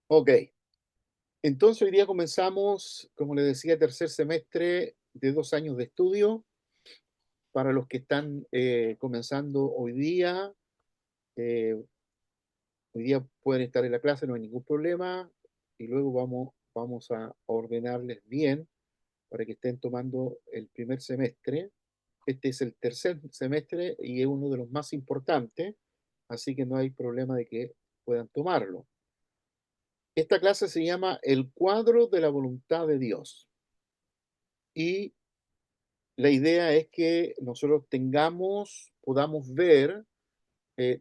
Ok, entonces hoy día comenzamos, como les decía, tercer semestre de 2 años de estudio. Para los que están comenzando eh, hoy día pueden estar en la clase, no hay ningún problema, y luego vamos a ordenarles bien para que estén tomando el primer semestre. Este es el tercer semestre y es uno de los más importantes, así que no hay problema de que puedan tomarlo. Esta clase se llama El cuadro de la voluntad de Dios. Y la idea es que nosotros podamos ver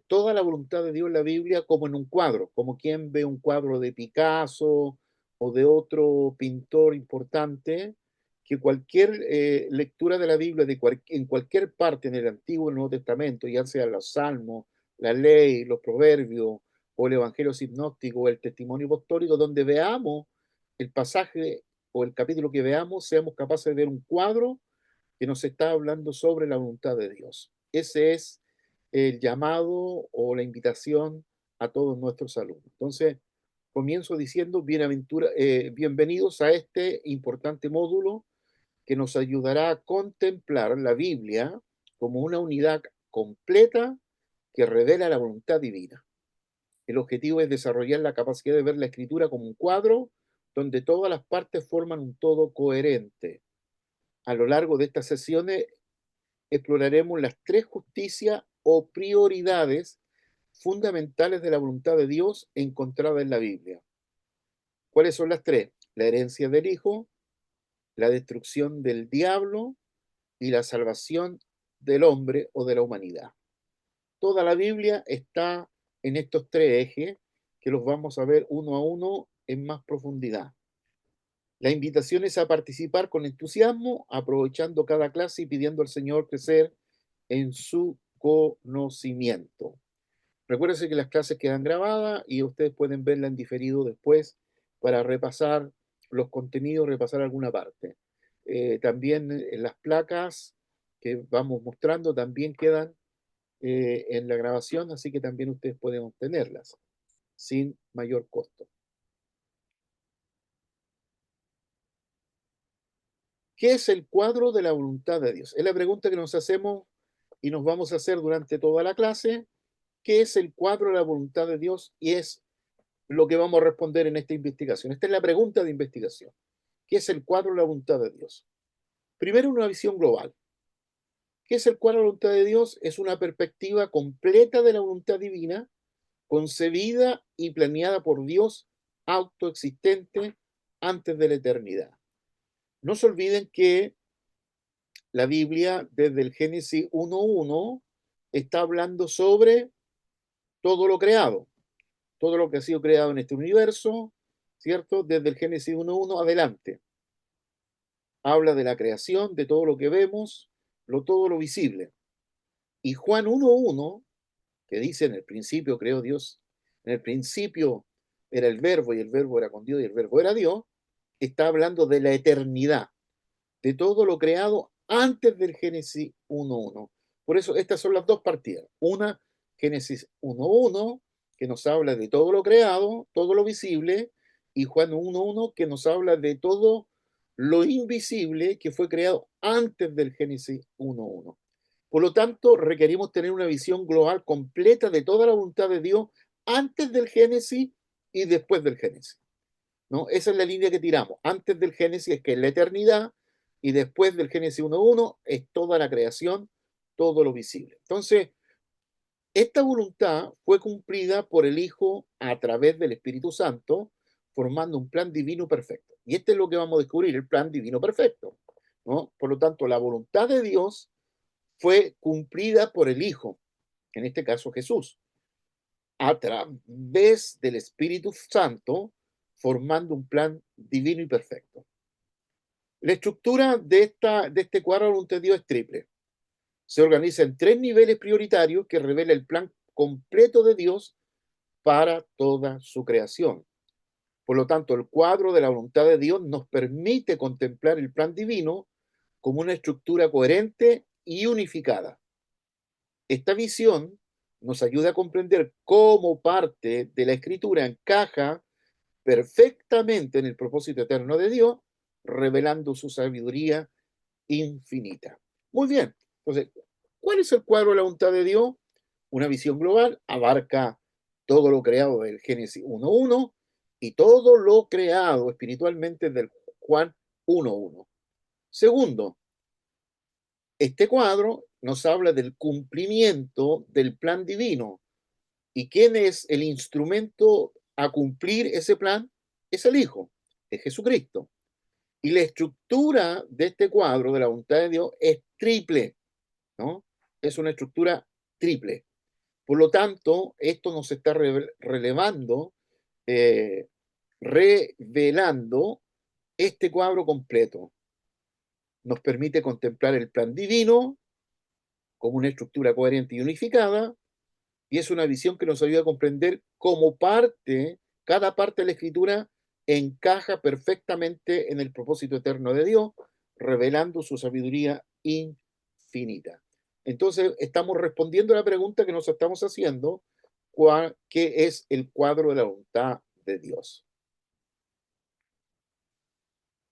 toda la voluntad de Dios en la Biblia como en un cuadro, como quien ve un cuadro de Picasso o de otro pintor importante, que cualquier lectura de la Biblia en cualquier parte en el Antiguo y el Nuevo Testamento, ya sea los Salmos, la Ley, los Proverbios o el Evangelio sinóptico o el testimonio apostólico, donde veamos el pasaje o el capítulo que veamos, seamos capaces de ver un cuadro que nos está hablando sobre la voluntad de Dios. Ese es el llamado o la invitación a todos nuestros alumnos. Entonces, comienzo diciendo bienvenidos a este importante módulo que nos ayudará a contemplar la Biblia como una unidad completa que revela la voluntad divina. El objetivo es desarrollar la capacidad de ver la escritura como un cuadro donde todas las partes forman un todo coherente. A lo largo de estas sesiones exploraremos las tres justicias o prioridades fundamentales de la voluntad de Dios encontrada en la Biblia. ¿Cuáles son las tres? La herencia del Hijo, la destrucción del diablo y la salvación del hombre o de la humanidad. Toda la Biblia está en estos tres ejes que los vamos a ver uno a uno en más profundidad. La invitación es a participar con entusiasmo, aprovechando cada clase y pidiendo al Señor crecer en su conocimiento. Recuérdense que las clases quedan grabadas y ustedes pueden verlas en diferido después para repasar los contenidos, repasar alguna parte. También las placas que vamos mostrando también quedan en la grabación, así que también ustedes pueden obtenerlas sin mayor costo. ¿Qué es el cuadro de la voluntad de Dios? Es la pregunta que nos hacemos y nos vamos a hacer durante toda la clase. ¿Qué es el cuadro de la voluntad de Dios? Y es lo que vamos a responder en esta investigación. Esta es la pregunta de investigación. ¿Qué es el cuadro de la voluntad de Dios? Primero, una visión global. ¿Qué es el cuadro de la voluntad de Dios? Es una perspectiva completa de la voluntad divina, concebida y planeada por Dios autoexistente antes de la eternidad. No se olviden que la Biblia, desde el Génesis 1.1, está hablando sobre todo lo creado, todo lo que ha sido creado en este universo, ¿cierto? Desde el Génesis 1.1 adelante. Habla de la creación, de todo lo que vemos, todo lo visible. Y Juan 1.1, que dice en el principio creó Dios, en el principio era el verbo y el verbo era con Dios y el verbo era Dios, está hablando de la eternidad, de todo lo creado antes del Génesis 1.1. Por eso estas son las dos partidas. Una, Génesis 1.1, que nos habla de todo lo creado, todo lo visible, y Juan 1.1, que nos habla de todo lo invisible que fue creado antes del Génesis 1.1. Por lo tanto, requerimos tener una visión global completa de toda la voluntad de Dios antes del Génesis y después del Génesis, ¿no? Esa es la línea que tiramos. Antes del Génesis es que es la eternidad y después del Génesis 1.1 es toda la creación, todo lo visible. Entonces, esta voluntad fue cumplida por el Hijo a través del Espíritu Santo, formando un plan divino perfecto. Y este es lo que vamos a descubrir, el plan divino perfecto, ¿no? Por lo tanto, la voluntad de Dios fue cumplida por el Hijo, en este caso Jesús, a través del Espíritu Santo, formando un plan divino y perfecto. La estructura de este cuadro de voluntad de Dios es triple. Se organiza en tres niveles prioritarios que revela el plan completo de Dios para toda su creación. Por lo tanto, el cuadro de la voluntad de Dios nos permite contemplar el plan divino como una estructura coherente y unificada. Esta visión nos ayuda a comprender cómo parte de la escritura encaja perfectamente en el propósito eterno de Dios, revelando su sabiduría infinita. Muy bien, entonces, ¿cuál es el cuadro de la voluntad de Dios? Una visión global abarca todo lo creado del Génesis 1.1 y todo lo creado espiritualmente del Juan 1.1. Segundo, este cuadro nos habla del cumplimiento del plan divino. ¿Y quién es el instrumento a cumplir ese plan? Es el Hijo, es Jesucristo. Y la estructura de este cuadro de la voluntad de Dios es triple, ¿no? Es una estructura triple. Por lo tanto, esto nos está relevando, eh, revelando este cuadro completo. Nos permite contemplar el plan divino como una estructura coherente y unificada, y es una visión que nos ayuda a comprender cómo cada parte de la escritura encaja perfectamente en el propósito eterno de Dios, revelando su sabiduría infinita. Entonces, estamos respondiendo a la pregunta que nos estamos haciendo, ¿qué es el cuadro de la voluntad de Dios?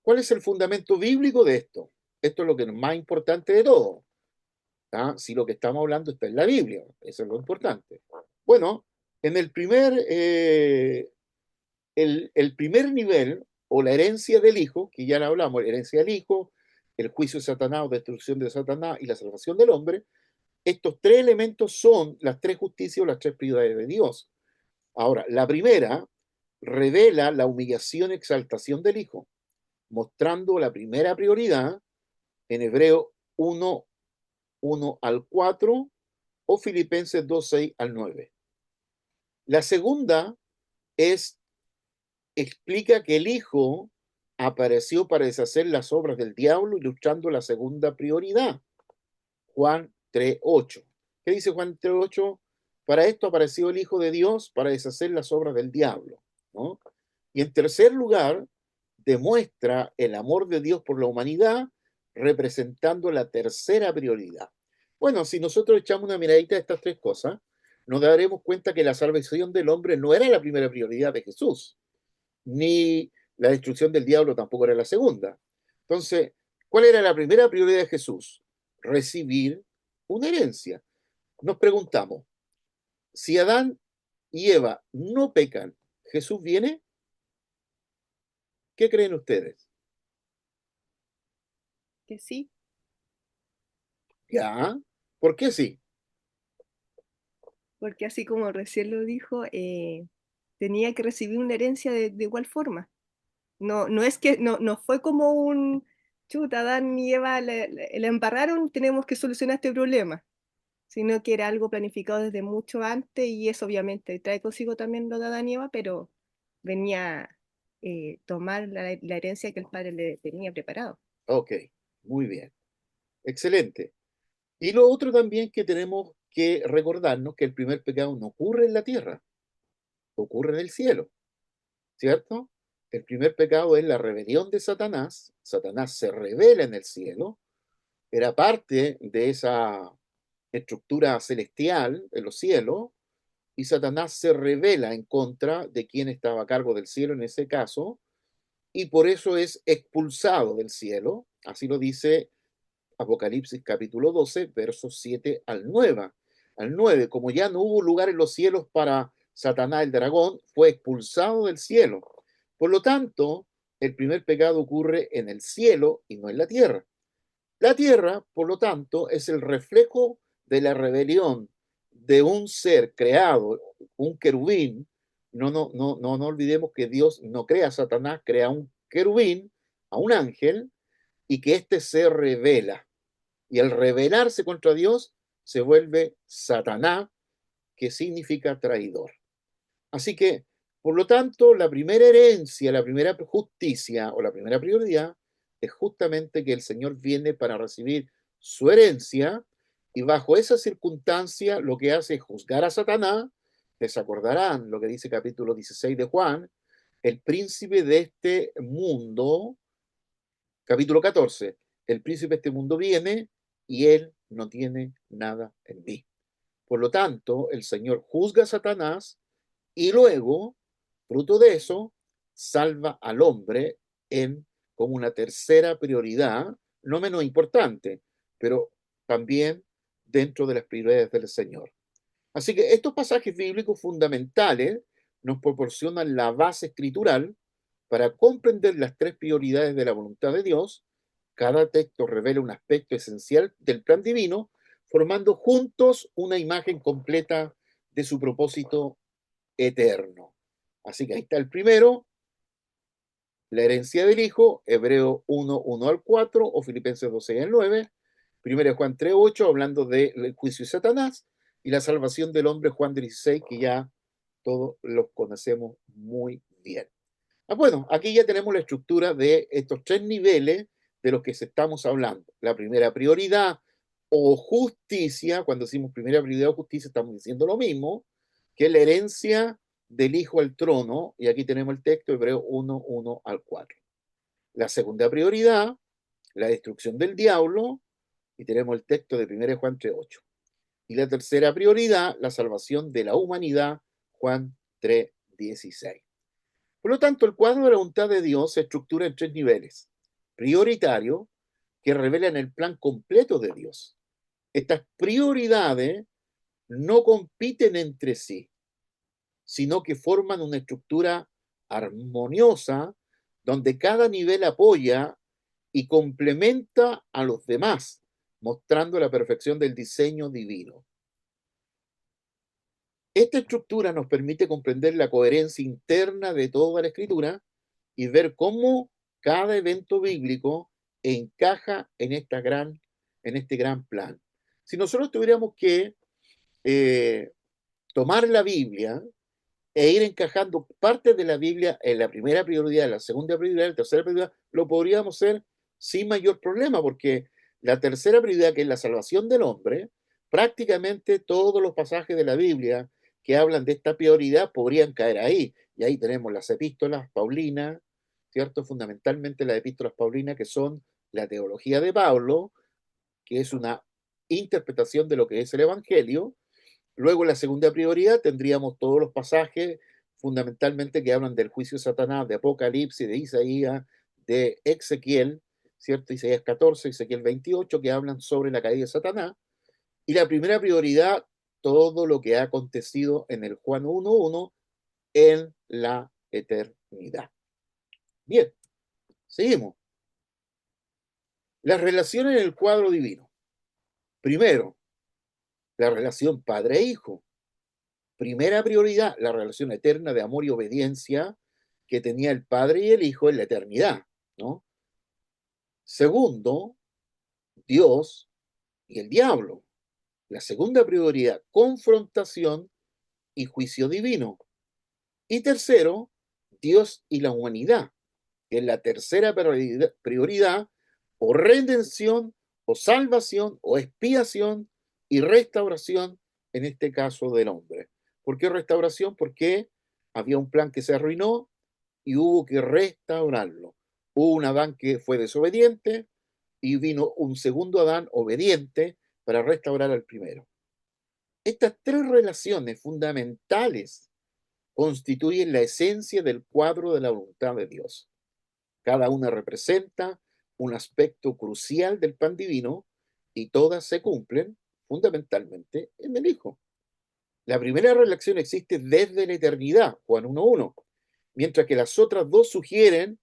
¿Cuál es el fundamento bíblico de esto? Esto es lo que es más importante de todo. Si lo que estamos hablando está en la Biblia, eso es lo importante. Bueno, en el primer nivel, o la herencia del Hijo, que ya la hablamos, la herencia del Hijo, el juicio de Satanás o destrucción de Satanás y la salvación del hombre, estos tres elementos son las tres justicias o las tres prioridades de Dios. Ahora, la primera revela la humillación y exaltación del Hijo, mostrando la primera prioridad en Hebreo 1 al 4 o Filipenses 2, 6 al 9. La segunda es explica que el Hijo apareció para deshacer las obras del diablo, ilustrando la segunda prioridad. Juan 3:8. ¿Qué dice Juan 3:8? Para esto apareció el Hijo de Dios, para deshacer las obras del diablo, ¿no? Y en tercer lugar, demuestra el amor de Dios por la humanidad, representando la tercera prioridad. Bueno, si nosotros echamos una miradita a estas tres cosas, nos daremos cuenta que la salvación del hombre no era la primera prioridad de Jesús, ni la destrucción del diablo tampoco era la segunda. Entonces, ¿cuál era la primera prioridad de Jesús? Recibir una herencia. Nos preguntamos, si Adán y Eva no pecan, ¿Jesús viene? ¿Qué creen ustedes? Que sí, ¿Ya? ¿Por qué sí? porque así como recién lo dijo, tenía que recibir una herencia de igual forma. No, no es que, no fue como un chuta, Adán y Eva la embarraron, tenemos que solucionar este problema, sino que era algo planificado desde mucho antes y eso obviamente trae consigo también lo de Adán y Eva, pero venía tomar la herencia que el padre le tenía preparado. Ok, muy bien. Excelente. Y lo otro también que tenemos que recordarnos que el primer pecado no ocurre en la tierra, ocurre en el cielo, ¿cierto? El primer pecado es la rebelión de Satanás. Satanás se revela en el cielo, era parte de esa estructura celestial en los cielos, y Satanás se revela en contra de quien estaba a cargo del cielo en ese caso, y por eso es expulsado del cielo. Así lo dice Apocalipsis capítulo 12, versos 7 al 9. Al 9, como ya no hubo lugar en los cielos para Satanás el dragón, fue expulsado del cielo. Por lo tanto, el primer pecado ocurre en el cielo y no en la tierra. La tierra, por lo tanto, es el reflejo de la rebelión de un ser creado, un querubín. No olvidemos que Dios no crea a Satanás, crea a un querubín, a un ángel, y que éste se revela. Y al rebelarse contra Dios, se vuelve Satanás, que significa traidor. Así que, por lo tanto, la primera herencia, la primera justicia o la primera prioridad es justamente que el Señor viene para recibir su herencia y bajo esa circunstancia lo que hace es juzgar a Satanás. Les acordarán lo que dice capítulo 16 de Juan, el príncipe de este mundo, capítulo 14, el príncipe de este mundo viene y él no tiene nada en mí. Por lo tanto, el Señor juzga a Satanás y luego, fruto de eso, salva al hombre como una tercera prioridad, no menos importante, pero también dentro de las prioridades del Señor. Así que estos pasajes bíblicos fundamentales nos proporcionan la base escritural para comprender las tres prioridades de la voluntad de Dios. Cada texto revela un aspecto esencial del plan divino, formando juntos una imagen completa de su propósito eterno. Así que ahí está el primero, la herencia del Hijo, Hebreo 1, 1 al 4 o Filipenses 2, 6 al 9, 1 Juan 3, 8, hablando del juicio de Satanás, y la salvación del hombre, Juan 16, que ya todos los conocemos muy bien. Bueno, aquí ya tenemos la estructura de estos tres niveles de los que estamos hablando. La primera prioridad o justicia, cuando decimos primera prioridad o justicia, estamos diciendo lo mismo, que es la herencia del Hijo al trono, y aquí tenemos el texto, Hebreo 1, 1 al 4. La segunda prioridad, la destrucción del diablo, y tenemos el texto de 1 Juan 3, 8. Y la tercera prioridad, la salvación de la humanidad, Juan 3, 16. Por lo tanto, el cuadro de la voluntad de Dios se estructura en tres niveles. Prioritario, que revelan el plan completo de Dios. Estas prioridades no compiten entre sí, sino que forman una estructura armoniosa donde cada nivel apoya y complementa a los demás, mostrando la perfección del diseño divino. Esta estructura nos permite comprender la coherencia interna de toda la escritura y ver cómo cada evento bíblico encaja en este gran plan. Si nosotros tuviéramos que tomar la Biblia e ir encajando partes de la Biblia en la primera prioridad, en la segunda prioridad, en la tercera prioridad, lo podríamos hacer sin mayor problema, porque la tercera prioridad, que es la salvación del hombre, prácticamente todos los pasajes de la Biblia que hablan de esta prioridad podrían caer ahí. Y ahí tenemos las epístolas paulinas, ¿cierto? Fundamentalmente las epístolas paulinas, que son la teología de Pablo, que es una interpretación de lo que es el Evangelio. Luego, en la segunda prioridad, tendríamos todos los pasajes fundamentalmente que hablan del juicio de Satanás, de Apocalipsis, de Isaías, de Ezequiel, ¿cierto? Isaías 14, Ezequiel 28, que hablan sobre la caída de Satanás. Y la primera prioridad, todo lo que ha acontecido en el Juan 1.1 en la eternidad. Bien, seguimos. Las relaciones en el cuadro divino. Primero, la relación padre-hijo. Primera prioridad, la relación eterna de amor y obediencia que tenía el Padre y el Hijo en la eternidad, ¿no? Segundo, Dios y el diablo. La segunda prioridad, confrontación y juicio divino. Y tercero, Dios y la humanidad, que es la tercera prioridad, o redención, o salvación, o expiación y restauración, en este caso del hombre. ¿Por qué restauración? Porque había un plan que se arruinó y hubo que restaurarlo. Hubo un Adán que fue desobediente y vino un segundo Adán obediente para restaurar al primero. Estas tres relaciones fundamentales constituyen la esencia del cuadro de la voluntad de Dios. Cada una representa un aspecto crucial del plan divino y todas se cumplen fundamentalmente en el Hijo. La primera relación existe desde la eternidad, Juan 1.1, mientras que las otras dos sugieren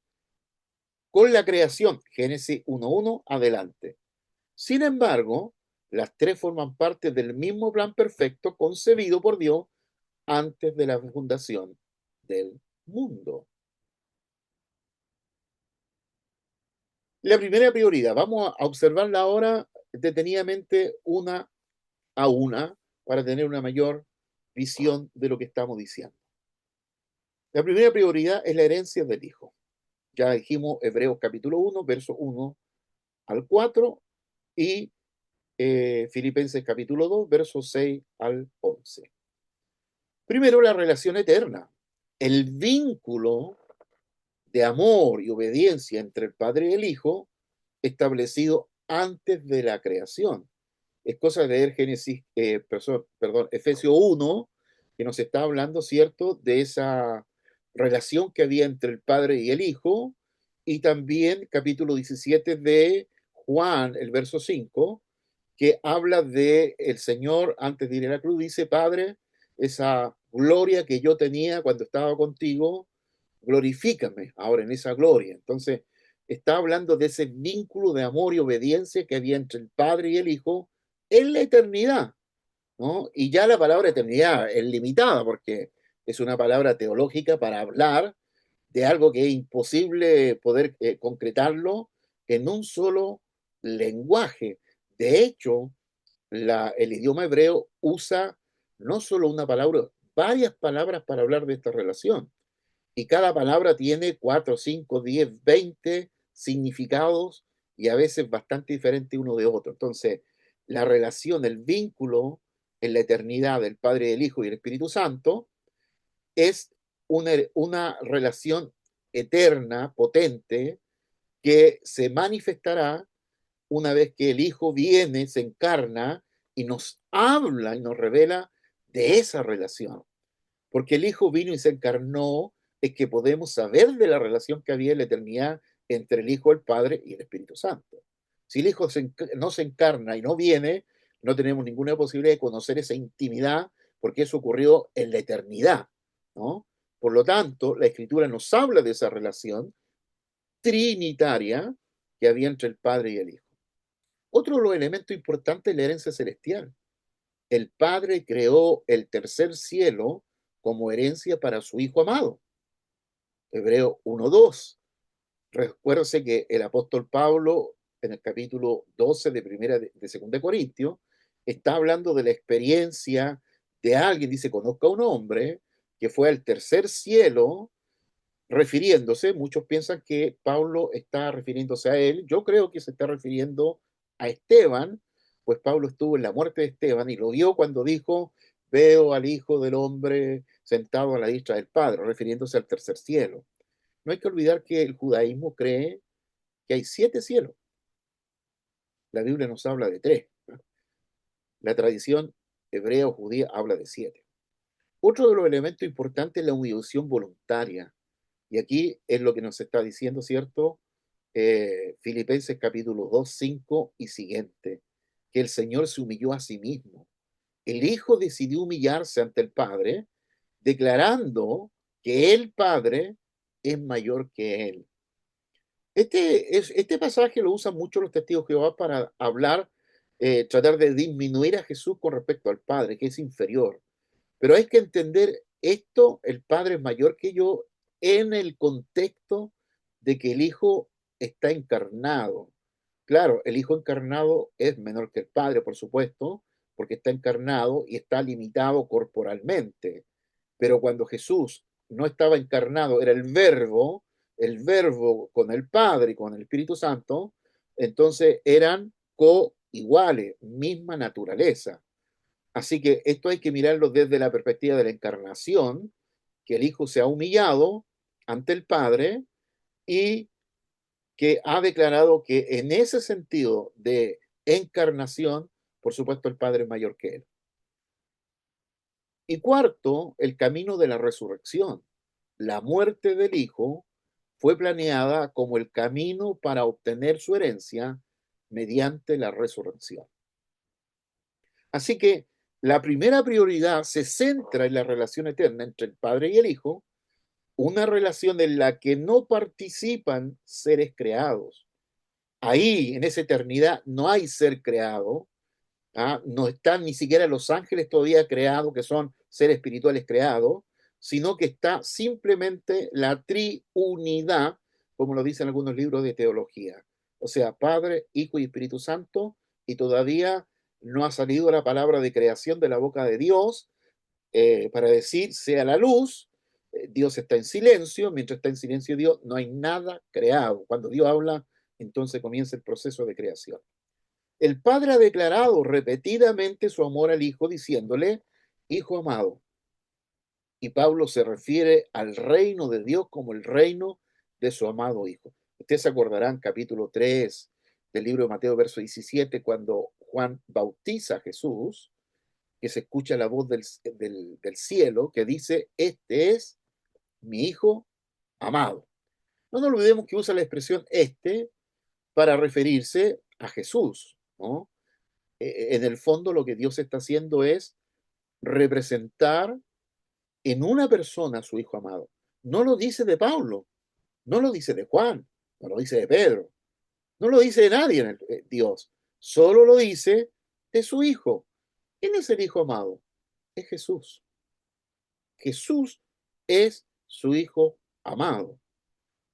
con la creación, Génesis 1.1 adelante. Sin embargo, las tres forman parte del mismo plan perfecto concebido por Dios antes de la fundación del mundo. La primera prioridad, vamos a observarla ahora detenidamente una a una para tener una mayor visión de lo que estamos diciendo. La primera prioridad es la herencia del Hijo. Ya dijimos Hebreos capítulo 1, versos 1 al 4 y Filipenses capítulo 2, versos 6 al 11. Primero, la relación eterna. El vínculo de amor y obediencia entre el Padre y el Hijo establecido antes de la creación. Es cosa de leer Efesios 1, que nos está hablando, ¿cierto?, de esa relación que había entre el Padre y el Hijo, y también capítulo 17 de Juan, el verso 5, que habla de el Señor antes de ir a la cruz, dice, Padre, esa gloria que yo tenía cuando estaba contigo, glorifícame ahora en esa gloria. Entonces, está hablando de ese vínculo de amor y obediencia que había entre el Padre y el Hijo en la eternidad, ¿no? Y ya la palabra eternidad es limitada porque es una palabra teológica para hablar de algo que es imposible poder concretarlo en un solo lenguaje. De hecho, el idioma hebreo usa no solo una palabra, varias palabras para hablar de esta relación. Y cada palabra tiene 4, 5, 10, 20 significados y a veces bastante diferentes uno de otro. Entonces, la relación, el vínculo en la eternidad del Padre, del Hijo y el Espíritu Santo es una relación eterna, potente, que se manifestará una vez que el Hijo viene, se encarna y nos habla y nos revela de esa relación. Porque el Hijo vino y se encarnó, es que podemos saber de la relación que había en la eternidad entre el Hijo, el Padre y el Espíritu Santo. Si el Hijo no se encarna y no viene, no tenemos ninguna posibilidad de conocer esa intimidad, porque eso ocurrió en la eternidad, ¿no? Por lo tanto, la Escritura nos habla de esa relación trinitaria que había entre el Padre y el Hijo. Otro de los elementos importantes es la herencia celestial. El Padre creó el tercer cielo como herencia para su Hijo amado. Hebreo 1:2. Recuérdese que el apóstol Pablo, en el capítulo 12 de primera de segunda de Corintios, está hablando de la experiencia de alguien, dice, conozca a un hombre que fue al tercer cielo, refiriéndose, muchos piensan que Pablo está refiriéndose a él, yo creo que se está refiriendo a Esteban, pues Pablo estuvo en la muerte de Esteban y lo vio cuando dijo, veo al Hijo del Hombre sentado a la diestra del Padre, refiriéndose al tercer cielo. No hay que olvidar que el judaísmo cree que hay 7 cielos. La Biblia nos habla de 3. La tradición hebrea o judía habla de 7. Otro de los elementos importantes es la humillación voluntaria. Y aquí es lo que nos está diciendo, ¿cierto? Filipenses capítulo 2, 5 y siguiente, que el Señor se humilló a sí mismo. El Hijo decidió humillarse ante el Padre, declarando que el Padre es mayor que él. Este pasaje lo usan mucho los testigos de Jehová para hablar, tratar de disminuir a Jesús con respecto al Padre, que es inferior. Pero hay que entender esto, el Padre es mayor que yo, en el contexto de que el Hijo está encarnado. Claro, el Hijo encarnado es menor que el Padre, por supuesto, porque está encarnado y está limitado corporalmente. Pero cuando Jesús no estaba encarnado, era el verbo con el Padre y con el Espíritu Santo, entonces eran coiguales, misma naturaleza. Así que esto hay que mirarlo desde la perspectiva de la encarnación, que el Hijo se ha humillado ante el Padre y que ha declarado que en ese sentido de encarnación, por supuesto, el Padre es mayor que él. Y cuarto, el camino de la resurrección. La muerte del Hijo fue planeada como el camino para obtener su herencia mediante la resurrección. Así que la primera prioridad se centra en la relación eterna entre el Padre y el Hijo, una relación en la que no participan seres creados. Ahí, en esa eternidad, no hay ser creado, ¿ah? No están ni siquiera los ángeles todavía creados, que son seres espirituales creados, sino que está simplemente la triunidad, como lo dicen algunos libros de teología. O sea, Padre, Hijo y Espíritu Santo, y todavía no ha salido la palabra de creación de la boca de Dios para decir, sea la luz. Dios está en silencio, mientras está en silencio Dios, no hay nada creado. Cuando Dios habla, entonces comienza el proceso de creación. El Padre ha declarado repetidamente su amor al Hijo, diciéndole, Hijo amado. Y Pablo se refiere al reino de Dios como el reino de su amado Hijo. Ustedes se acordarán, capítulo 3 del libro de Mateo, verso 17, cuando Juan bautiza a Jesús, que se escucha la voz del cielo que dice, este es mi Hijo amado. No nos olvidemos que usa la expresión este para referirse a Jesús, ¿no? En el fondo lo que Dios está haciendo es representar en una persona a su Hijo amado. No lo dice de Pablo, no lo dice de Juan, no lo dice de Pedro, no lo dice de nadie en Dios, solo lo dice de su Hijo. ¿Quién es el Hijo amado? Es Jesús. Jesús es su Hijo amado.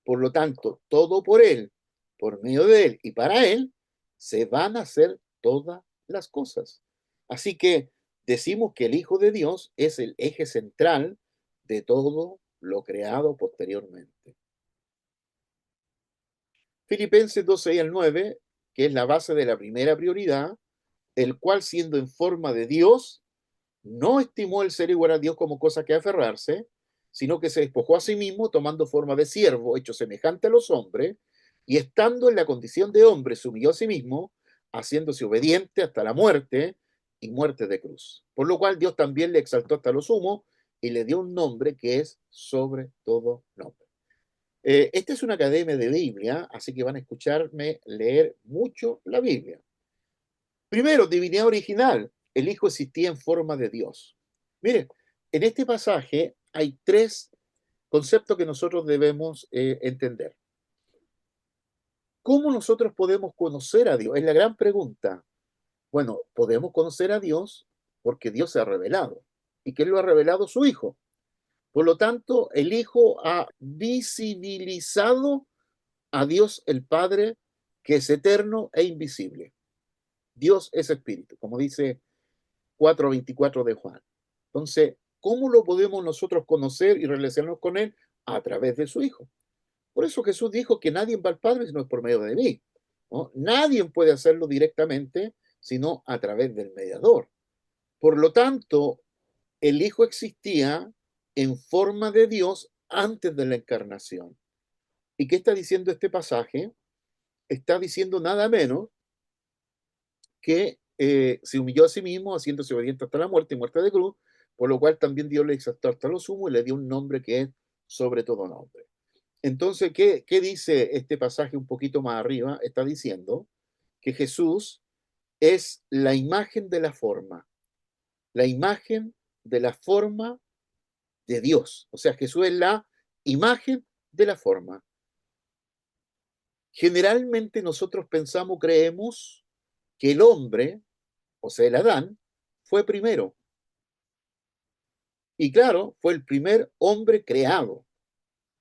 Por lo tanto, todo por Él, por medio de Él y para Él, se van a hacer todas las cosas. Así que decimos que el Hijo de Dios es el eje central de todo lo creado posteriormente. Filipenses 2:6 al 9, que es la base de la primera prioridad, el cual siendo en forma de Dios, no estimó el ser igual a Dios como cosa que aferrarse, sino que se despojó a sí mismo tomando forma de siervo, hecho semejante a los hombres, y estando en la condición de hombre, se humilló a sí mismo, haciéndose obediente hasta la muerte y muerte de cruz. Por lo cual Dios también le exaltó hasta lo sumo y le dio un nombre que es sobre todo nombre. Esta es una academia de Biblia, así que van a escucharme leer mucho la Biblia. Primero, divinidad original. El Hijo existía en forma de Dios. Miren, en este pasaje hay tres conceptos que nosotros debemos entender. ¿Cómo nosotros podemos conocer a Dios? Es la gran pregunta. Bueno, podemos conocer a Dios porque Dios se ha revelado. ¿Y quién lo ha revelado? Su Hijo. Por lo tanto, el Hijo ha visibilizado a Dios el Padre, que es eterno e invisible. Dios es espíritu, como dice 4:24 de Juan. Entonces, ¿cómo lo podemos nosotros conocer y relacionarnos con Él? A través de su Hijo. Por eso Jesús dijo que nadie va al Padre sino es por medio de mí, ¿no? Nadie puede hacerlo directamente sino a través del mediador. Por lo tanto, el Hijo existía en forma de Dios antes de la encarnación. ¿Y qué está diciendo este pasaje? Está diciendo nada menos que se humilló a sí mismo, haciéndose obediente hasta la muerte y muerte de cruz, por lo cual también Dios le exaltó hasta lo sumo y le dio un nombre que es sobre todo nombre. Entonces, ¿qué dice este pasaje un poquito más arriba? Está diciendo que Jesús es la imagen de la forma, la imagen de la forma de Dios. O sea, Jesús es la imagen de la forma. Generalmente nosotros pensamos, creemos que el hombre, o sea, el Adán, fue primero. Y claro, fue el primer hombre creado,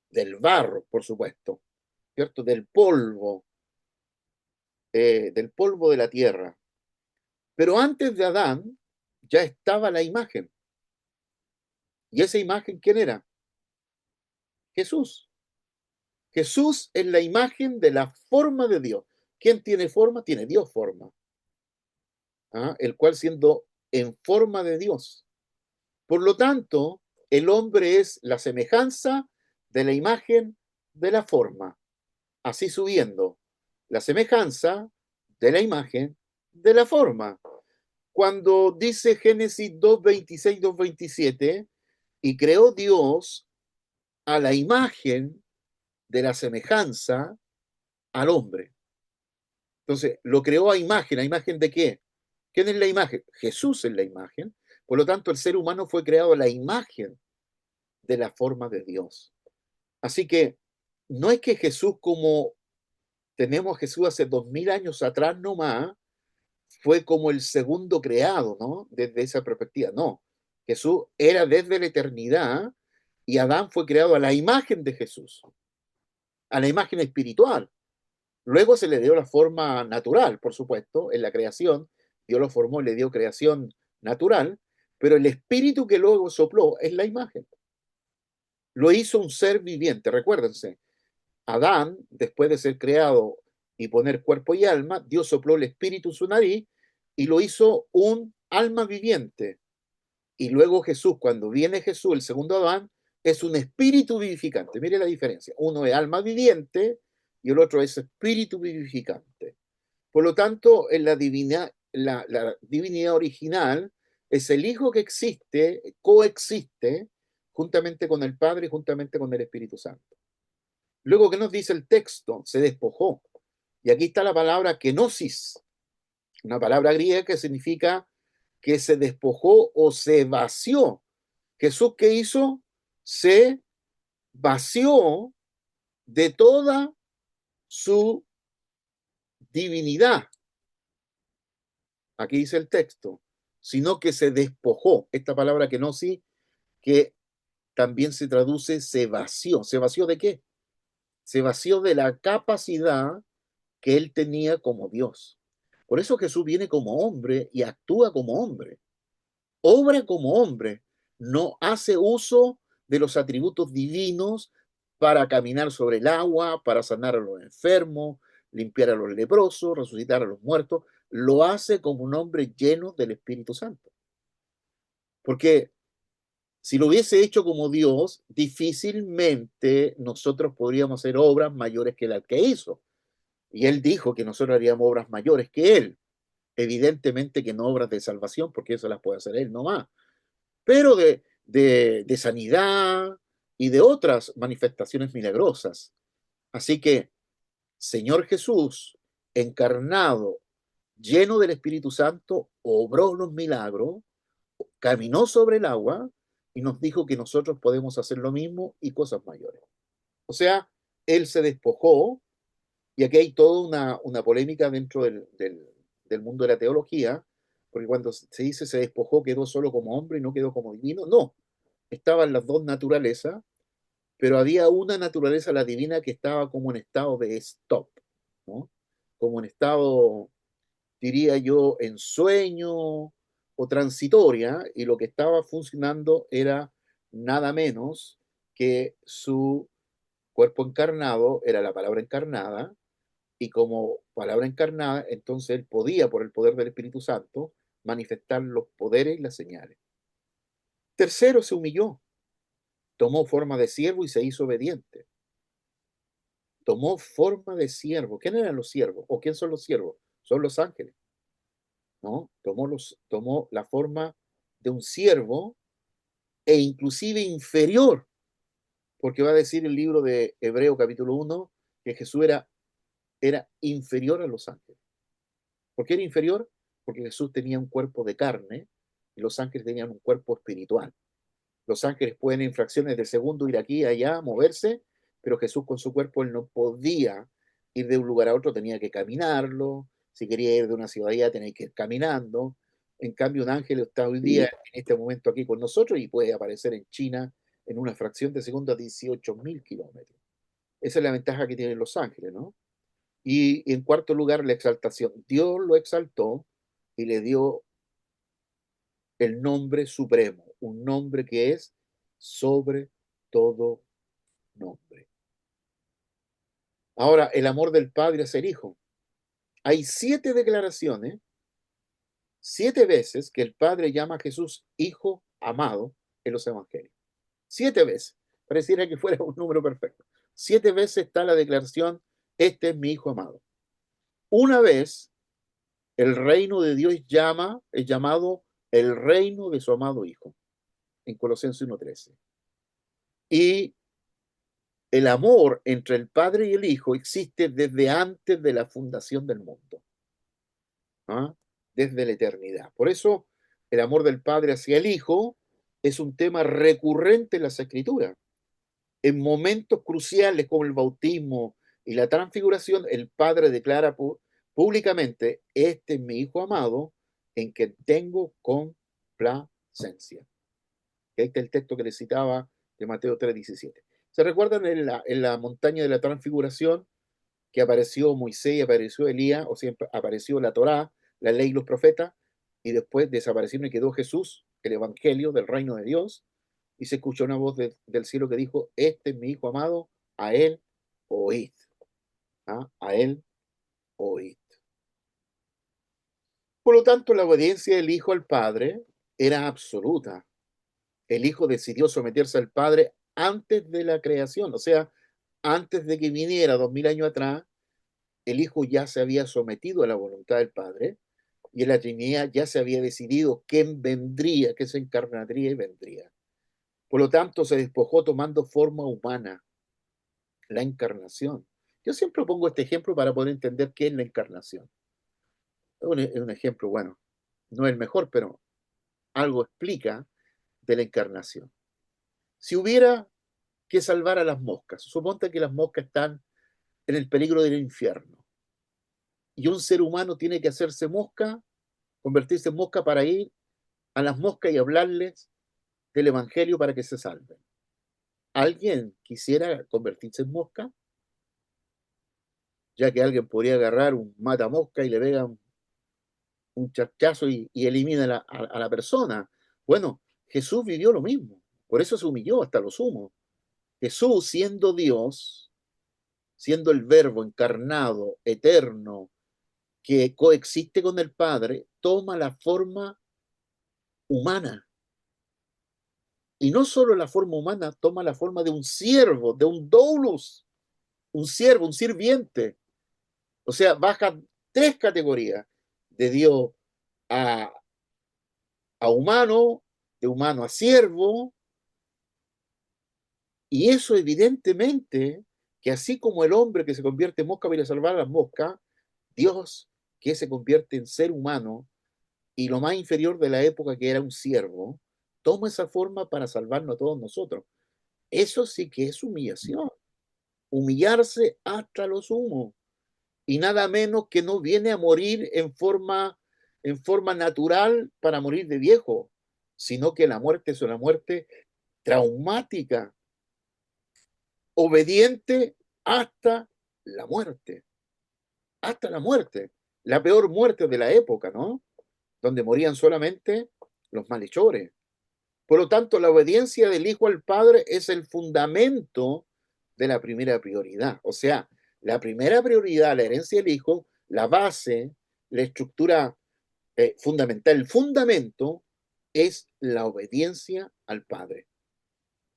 del barro, por supuesto, ¿cierto? Del polvo de la tierra. Pero antes de Adán ya estaba la imagen. ¿Y esa imagen quién era? Jesús. Jesús es la imagen de la forma de Dios. ¿Quién tiene forma? Tiene Dios forma. ¿Ah? El cual siendo en forma de Dios. Por lo tanto, el hombre es la semejanza de la imagen de la forma. Así subiendo la semejanza de la imagen de la forma. Cuando dice Génesis 2:26, 2:27, y creó Dios a la imagen de la semejanza al hombre. Entonces, lo creó ¿a imagen de qué? ¿Quién es la imagen? Jesús es la imagen. Por lo tanto, el ser humano fue creado a la imagen de la forma de Dios. Así que no es que Jesús, como tenemos a Jesús hace 2000 años atrás nomás, fue como el segundo creado, ¿no? Desde esa perspectiva. No, Jesús era desde la eternidad y Adán fue creado a la imagen de Jesús, a la imagen espiritual. Luego se le dio la forma natural, por supuesto, en la creación. Dios lo formó y le dio creación natural, pero el espíritu que luego sopló es la imagen. Lo hizo un ser viviente, recuérdense. Adán, después de ser creado y poner cuerpo y alma, Dios sopló el espíritu en su nariz y lo hizo un alma viviente. Y luego Jesús, cuando viene Jesús, el segundo Adán, es un espíritu vivificante. Mire la diferencia. Uno es alma viviente y el otro es espíritu vivificante. Por lo tanto, en la divinidad original es el Hijo que existe, coexiste juntamente con el Padre y juntamente con el Espíritu Santo. Luego, ¿qué nos dice el texto? Se despojó. Y aquí está la palabra kenosis, una palabra griega que significa que se despojó o se vació. Jesús, ¿qué hizo? Se vació de toda su divinidad. Aquí dice el texto, sino que se despojó. Esta palabra kenosis, que también se traduce se vació. ¿Se vació de qué? Se vació de la capacidad que él tenía como Dios. Por eso Jesús viene como hombre y actúa como hombre, obra como hombre, no hace uso de los atributos divinos para caminar sobre el agua, para sanar a los enfermos, limpiar a los leprosos, resucitar a los muertos, lo hace como un hombre lleno del Espíritu Santo. Porque si lo hubiese hecho como Dios, difícilmente nosotros podríamos hacer obras mayores que las que hizo. Y él dijo que nosotros haríamos obras mayores que él. Evidentemente que no obras de salvación, porque eso las puede hacer él nomás, pero de sanidad y de otras manifestaciones milagrosas. Así que, Señor Jesús, encarnado, lleno del Espíritu Santo, obró los milagros, caminó sobre el agua y nos dijo que nosotros podemos hacer lo mismo y cosas mayores. O sea, él se despojó, y aquí hay toda una polémica dentro del mundo de la teología, porque cuando se dice se despojó, quedó solo como hombre y no quedó como divino. No, estaban las dos naturalezas, pero había una naturaleza, la divina, que estaba como en estado de stop, ¿no? Como en estado, diría yo, en sueño o transitoria, y lo que estaba funcionando era nada menos que su cuerpo encarnado, era la palabra encarnada, y como palabra encarnada, entonces él podía, por el poder del Espíritu Santo, manifestar los poderes y las señales. Tercero, se humilló, tomó forma de siervo y se hizo obediente. Tomó forma de siervo. ¿Quién eran los siervos? ¿O quién son los siervos? Son los ángeles, ¿no? Tomó la forma de un siervo e inclusive inferior, porque va a decir el libro de Hebreo capítulo 1 que Jesús era inferior a los ángeles. ¿Por qué era inferior? Porque Jesús tenía un cuerpo de carne y los ángeles tenían un cuerpo espiritual. Los ángeles pueden en fracciones de segundo ir aquí, allá, moverse, pero Jesús con su cuerpo él no podía ir de un lugar a otro, tenía que caminarlo. Si quería ir de una ciudad allá, tenía que ir caminando. En cambio, un ángel está hoy día, en este momento, aquí con nosotros y puede aparecer en China en una fracción de segundo a 18.000 kilómetros. Esa es la ventaja que tienen los ángeles, ¿no? Y en cuarto lugar, la exaltación. Dios lo exaltó y le dio el nombre supremo, un nombre que es sobre todo nombre. Ahora, el amor del Padre hacia el Hijo. Hay 7 declaraciones, 7 veces que el Padre llama a Jesús Hijo amado en los Evangelios. 7 veces. Pareciera que fuera un número perfecto. 7 veces está la declaración, este es mi Hijo amado. Una vez el reino de Dios es llamado el reino de su amado Hijo, en Colosenses 1:13. Y el amor entre el Padre y el Hijo existe desde antes de la fundación del mundo, ¿ah? Desde la eternidad. Por eso el amor del Padre hacia el Hijo es un tema recurrente en las Escrituras. En momentos cruciales como el bautismo y la transfiguración, el Padre declara públicamente, este es mi Hijo amado, en quien tengo complacencia. Ahí está el texto que le citaba de Mateo 3:17. ¿Se recuerdan en la montaña de la transfiguración que apareció Moisés y apareció Elías, o sea, apareció la Torá, la ley y los profetas, y después desaparecieron y quedó Jesús, el Evangelio del reino de Dios, y se escuchó una voz del cielo que dijo, este es mi Hijo amado, a él oíd. ¿Ah? A él oíd. Por lo tanto, la obediencia del Hijo al Padre era absoluta. El Hijo decidió someterse al Padre antes de la creación, o sea, antes de que viniera 2000 años atrás, el Hijo ya se había sometido a la voluntad del Padre y en la Trinidad ya se había decidido quién vendría, que se encarnaría y vendría. Por lo tanto, se despojó tomando forma humana, la encarnación. Yo siempre pongo este ejemplo para poder entender qué es la encarnación. Es un ejemplo, bueno, no es el mejor, pero algo explica de la encarnación. Si hubiera que salvar a las moscas, suponte que las moscas están en el peligro del infierno y un ser humano tiene que hacerse mosca, convertirse en mosca para ir a las moscas y hablarles del evangelio para que se salven. ¿Alguien quisiera convertirse en mosca? Ya que alguien podría agarrar un matamosca y le pega un charchazo y elimina a la persona. Bueno, Jesús vivió lo mismo, por eso se humilló hasta lo sumo. Jesús, siendo Dios, siendo el Verbo encarnado, eterno, que coexiste con el Padre, toma la forma humana. Y no solo la forma humana, toma la forma de un siervo, de un doulos, un siervo, un sirviente. O sea, baja tres categorías, de Dios a, a humano, de humano a siervo, y eso evidentemente que así como el hombre que se convierte en mosca para salvar a las moscas, Dios que se convierte en ser humano y lo más inferior de la época que era un siervo, toma esa forma para salvarnos a todos nosotros. Eso sí que es humillación, humillarse hasta lo sumo. Y nada menos que no viene a morir en forma natural para morir de viejo, sino que la muerte es una muerte traumática, obediente hasta la muerte, hasta la muerte, la peor muerte de la época, ¿no? Donde morían solamente los malhechores. Por lo tanto, la obediencia del Hijo al Padre es el fundamento de la primera prioridad. O sea, la primera prioridad, la herencia del Hijo, la base, la estructura fundamental, el fundamento es la obediencia al Padre.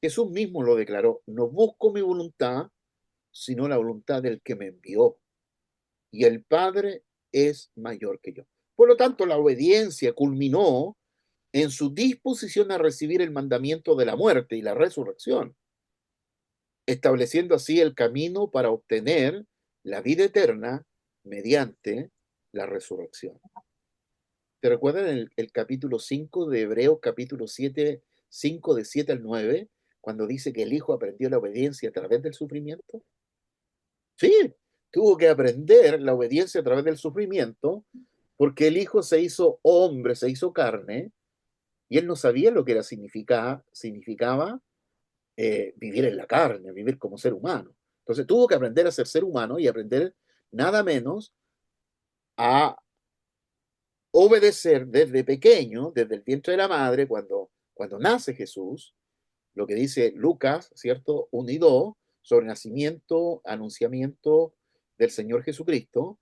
Jesús mismo lo declaró, no busco mi voluntad, sino la voluntad del que me envió. Y el Padre es mayor que yo. Por lo tanto, la obediencia culminó en su disposición a recibir el mandamiento de la muerte y la resurrección, estableciendo así el camino para obtener la vida eterna mediante la resurrección. ¿Te recuerdan el capítulo 5 de Hebreos, capítulo 7, 5 de 7 al 9, cuando dice que el Hijo aprendió la obediencia a través del sufrimiento? Sí, tuvo que aprender la obediencia a través del sufrimiento porque el Hijo se hizo hombre, se hizo carne, y él no sabía lo que significaba vivir en la carne, vivir como ser humano. Entonces tuvo que aprender a ser humano y aprender nada menos a obedecer desde pequeño, desde el vientre de la madre, cuando nace Jesús, lo que dice Lucas, ¿cierto? 1 y 2, sobre nacimiento, anunciamiento del Señor Jesucristo,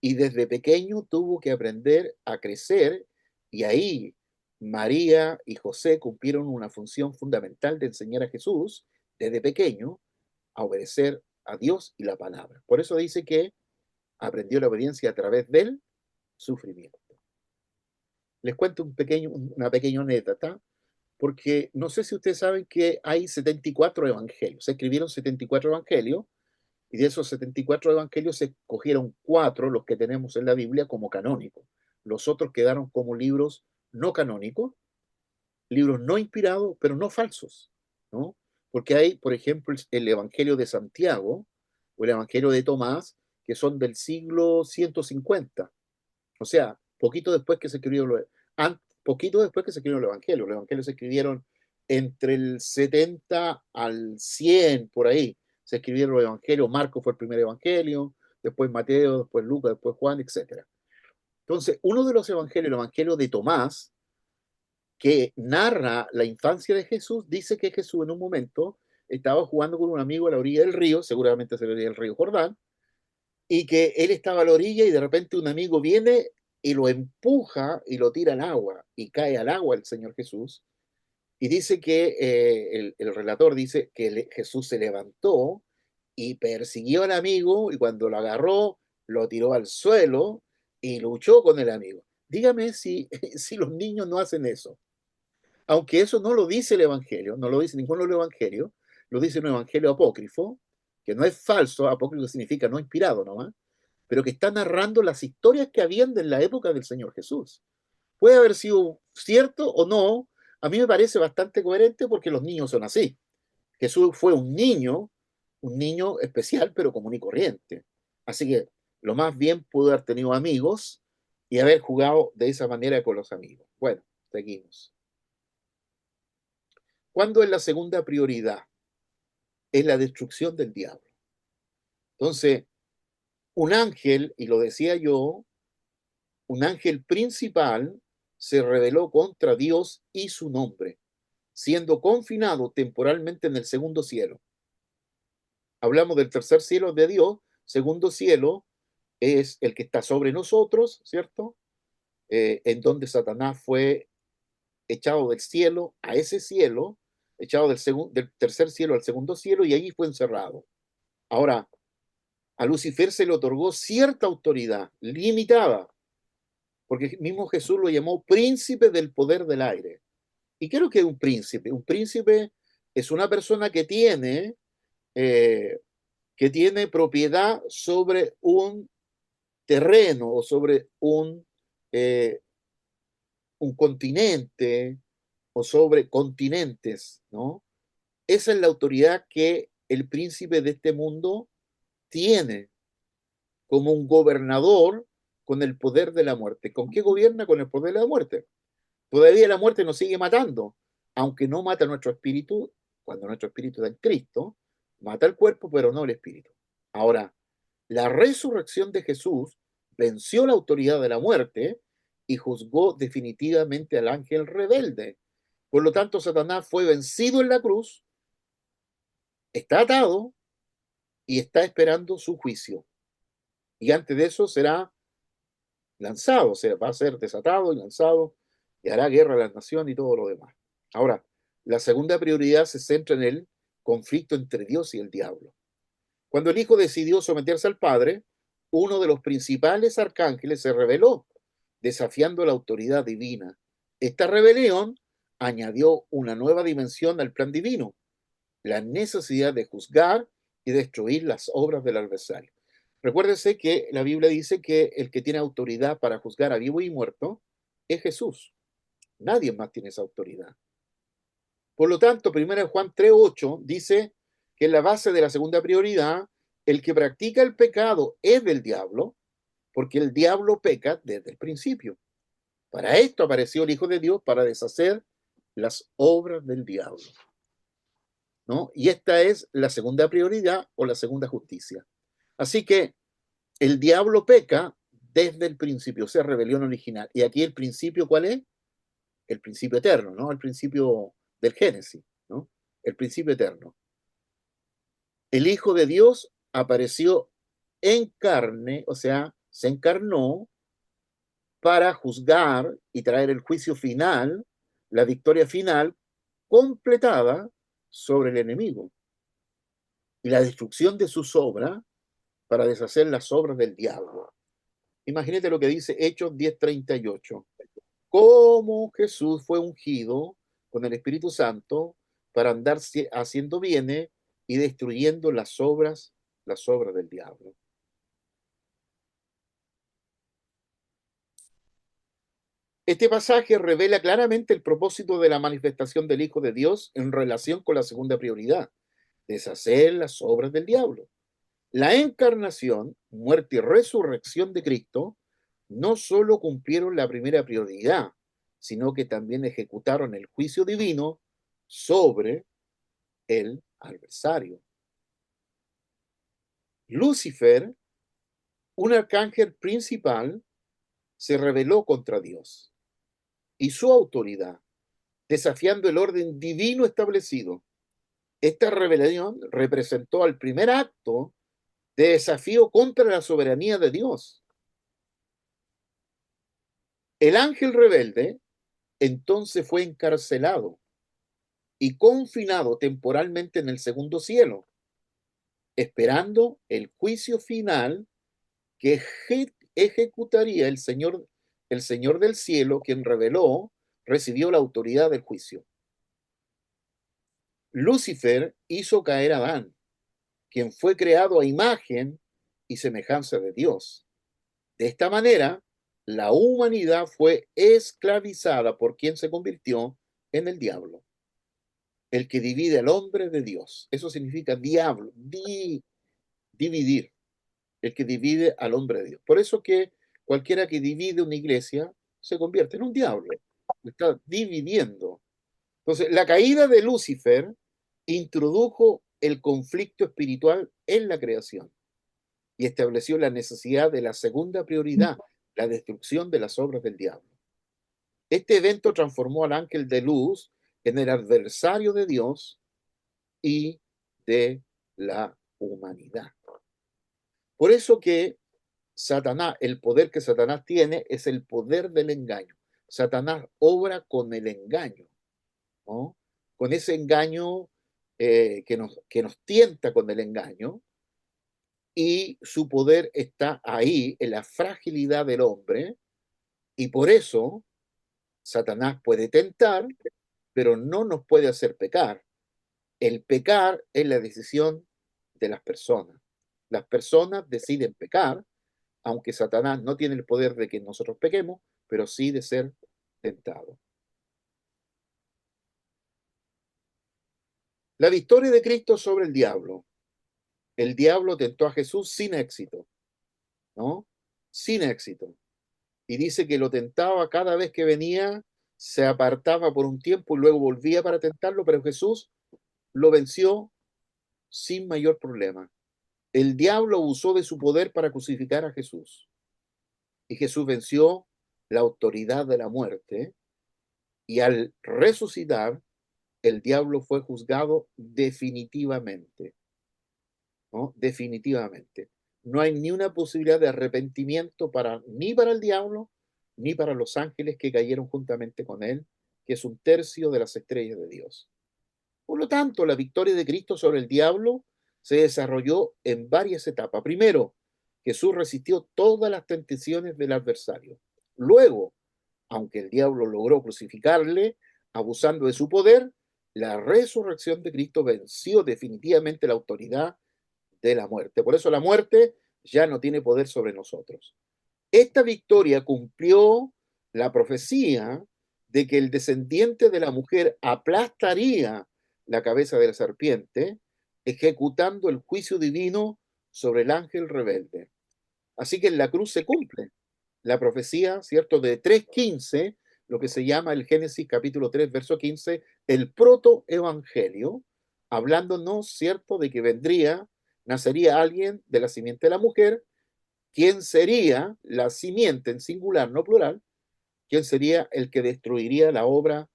y desde pequeño tuvo que aprender a crecer, y ahí María y José cumplieron una función fundamental de enseñar a Jesús desde pequeño a obedecer a Dios y la palabra. Por eso dice que aprendió la obediencia a través del sufrimiento. Les cuento una pequeña anécdota, porque no sé si ustedes saben que hay 74 evangelios. Se escribieron 74 evangelios y de esos 74 evangelios se escogieron 4, los que tenemos en la Biblia, como canónicos. Los otros quedaron como libros no canónicos, libros no inspirados, pero no falsos, ¿no? Porque hay, por ejemplo, el Evangelio de Santiago o el Evangelio de Tomás, que son del siglo 150. O sea, poquito después que se escribió el Evangelio. Los Evangelios se escribieron entre el 70 al 100, por ahí. Se escribieron los Evangelios. Marcos fue el primer Evangelio, después Mateo, después Lucas, después Juan, etc. Entonces, uno de los Evangelios, el Evangelio de Tomás, que narra la infancia de Jesús, dice que Jesús en un momento estaba jugando con un amigo a la orilla del río, seguramente se veía el río Jordán, y que él estaba a la orilla y de repente un amigo viene y lo empuja y lo tira al agua y cae al agua el Señor Jesús. Y dice que el relator dice que Jesús se levantó y persiguió al amigo y cuando lo agarró lo tiró al suelo y luchó con el amigo. Dígame si, si los niños no hacen eso. aunque eso no lo dice el Evangelio, no lo dice ninguno de los Evangelios, lo dice un Evangelio apócrifo, que no es falso, apócrifo significa no inspirado nomás, pero que está narrando las historias que habían en la época del Señor Jesús. Puede haber sido cierto o no, a mí me parece bastante coherente porque los niños son así. Jesús fue un niño especial, pero común y corriente. Así que lo más bien pudo haber tenido amigos y haber jugado de esa manera con los amigos. Bueno, seguimos. ¿Cuándo es la segunda prioridad? Es la destrucción del diablo. Entonces, un ángel, y lo decía yo, un ángel principal se rebeló contra Dios y su nombre, siendo confinado temporalmente en el segundo cielo. Hablamos del tercer cielo de Dios, segundo cielo es el que está sobre nosotros, ¿cierto? En donde Satanás fue echado del cielo a ese cielo, echado del tercer cielo al segundo cielo y allí fue encerrado. Ahora, a Lucifer se le otorgó cierta autoridad, limitada, porque mismo Jesús lo llamó príncipe del poder del aire. ¿Y qué es lo que es un príncipe? Un príncipe es una persona eh, que tiene propiedad sobre un terreno o sobre eh, un continente o sobre continentes, ¿no? Esa es la autoridad que el príncipe de este mundo tiene como un gobernador con el poder de la muerte. ¿Con qué gobierna? Con el poder de la muerte. Todavía la muerte nos sigue matando, aunque no mata nuestro espíritu, cuando nuestro espíritu está en Cristo, mata el cuerpo, pero no el espíritu. Ahora, la resurrección de Jesús venció la autoridad de la muerte y juzgó definitivamente al ángel rebelde. Por lo tanto, Satanás fue vencido en la cruz, está atado y está esperando su juicio. Y antes de eso será lanzado, o sea, va a ser desatado y lanzado y hará guerra a la nación y todo lo demás. Ahora, la segunda prioridad se centra en el conflicto entre Dios y el diablo. Cuando el Hijo decidió someterse al Padre, uno de los principales arcángeles se rebeló, desafiando la autoridad divina. Esta rebelión añadió una nueva dimensión al plan divino, la necesidad de juzgar y destruir las obras del adversario. Recuérdese que la Biblia dice que el que tiene autoridad para juzgar a vivo y muerto es Jesús. Nadie más tiene esa autoridad. Por lo tanto, 1 Juan 3:8 dice que en la base de la segunda prioridad, el que practica el pecado es del diablo, porque el diablo peca desde el principio. Para esto apareció el Hijo de Dios, para deshacer las obras del diablo, ¿no? Y esta es la segunda prioridad o la segunda justicia. Así que el diablo peca desde el principio, o sea, rebelión original. Y aquí el principio, ¿cuál es? El principio eterno, ¿no? El principio del Génesis, ¿no? El principio eterno. El Hijo de Dios apareció en carne, o sea, se encarnó para juzgar y traer el juicio final, la victoria final completada sobre el enemigo y la destrucción de sus obras para deshacer las obras del diablo. Imagínate lo que dice Hechos 10:38. Cómo Jesús fue ungido con el Espíritu Santo para andar haciendo bienes y destruyendo las obras del diablo. Este pasaje revela claramente el propósito de la manifestación del Hijo de Dios en relación con la segunda prioridad, deshacer las obras del diablo. La encarnación, muerte y resurrección de Cristo no solo cumplieron la primera prioridad, sino que también ejecutaron el juicio divino sobre el adversario. Lucifer, un arcángel principal, se rebeló contra Dios y su autoridad, desafiando el orden divino establecido. Esta rebelión representó el primer acto de desafío contra la soberanía de Dios. El ángel rebelde entonces fue encarcelado y confinado temporalmente en el segundo cielo, esperando el juicio final que ejecutaría el Señor del cielo, quien reveló recibió la autoridad del juicio. Lucifer hizo caer a Adán, quien fue creado a imagen y semejanza de Dios. De esta manera, la humanidad fue esclavizada por quien se convirtió en el diablo, el que divide al hombre de Dios. Eso significa diablo, dividir, el que divide al hombre de Dios. Por eso que cualquiera que divide una iglesia se convierte en un diablo, está dividiendo. Entonces, la caída de Lucifer introdujo el conflicto espiritual en la creación y estableció la necesidad de la segunda prioridad, la destrucción de las obras del diablo. Este evento transformó al ángel de luz en el adversario de Dios y de la humanidad. Por eso que Satanás, el poder que Satanás tiene es el poder del engaño. Satanás obra con el engaño, ¿no? Con ese engaño que nos tienta con el engaño, y su poder está ahí, en la fragilidad del hombre, y por eso Satanás puede tentar, pero no nos puede hacer pecar. El pecar es la decisión de las personas. Las personas deciden pecar, aunque Satanás no tiene el poder de que nosotros pequemos, pero sí de ser tentados. La victoria de Cristo sobre el diablo. El diablo tentó a Jesús sin éxito, ¿no? Sin éxito. Y dice que lo tentaba cada vez que venía, se apartaba por un tiempo y luego volvía para tentarlo, pero Jesús lo venció sin mayor problema. El diablo usó de su poder para crucificar a Jesús. Y Jesús venció la autoridad de la muerte, y al resucitar, el diablo fue juzgado definitivamente, ¿no? Definitivamente. No hay ni una posibilidad de arrepentimiento ni para el diablo, ni para los ángeles que cayeron juntamente con él, que es un tercio de las estrellas de Dios. Por lo tanto, la victoria de Cristo sobre el diablo se desarrolló en varias etapas. Primero, Jesús resistió todas las tentaciones del adversario. Luego, aunque el diablo logró crucificarle, abusando de su poder, la resurrección de Cristo venció definitivamente la autoridad de la muerte. Por eso la muerte ya no tiene poder sobre nosotros. Esta victoria cumplió la profecía de que el descendiente de la mujer aplastaría la cabeza de la serpiente, ejecutando el juicio divino sobre el ángel rebelde. Así que en la cruz se cumple la profecía, ¿cierto?, de 3:15, lo que se llama el Génesis capítulo 3, verso 15, el protoevangelio, hablándonos, ¿cierto?, de que nacería alguien de la simiente de la mujer, quien sería la simiente en singular, no plural, quien sería el que destruiría la obra